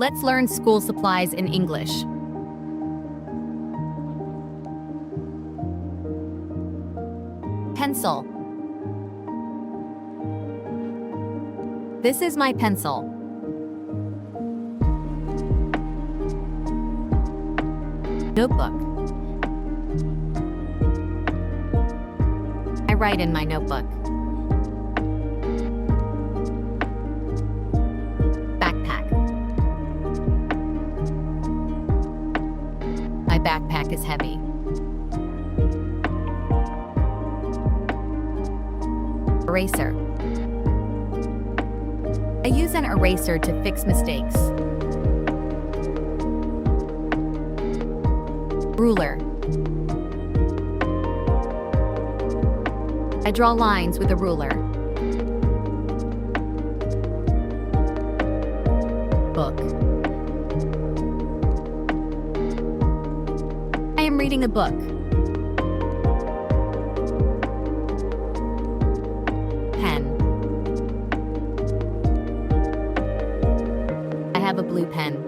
Let's learn school supplies in English. Pencil. This is my pencil. Notebook. I write in my notebook. Backpack. My backpack is heavy. Eraser. I use an eraser to fix mistakes. Ruler. I draw lines with a ruler. Book. I am reading a book. Pen. I have a blue pen.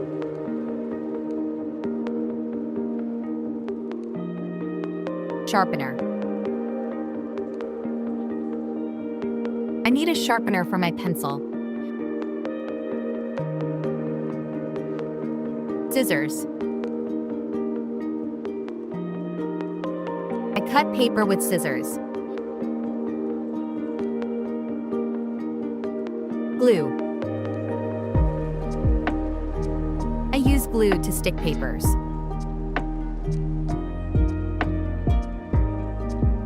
Sharpener. I need a sharpener for my pencil. Scissors. I cut paper with scissors. Glue. I use glue to stick papers.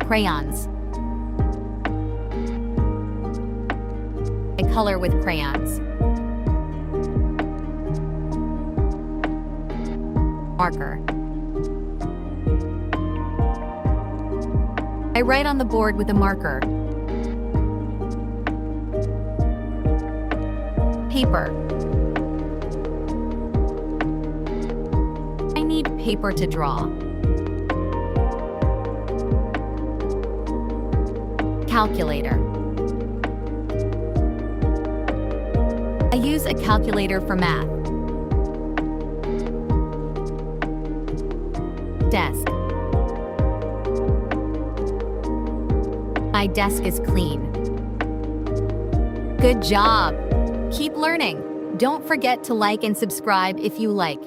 Crayons. I color with crayons. Marker. I write on the board with a marker. Paper. I need paper to draw. Calculator. I use a calculator for math. Desk. My desk is clean. Good job! Keep learning. Don't forget to like and subscribe if you like.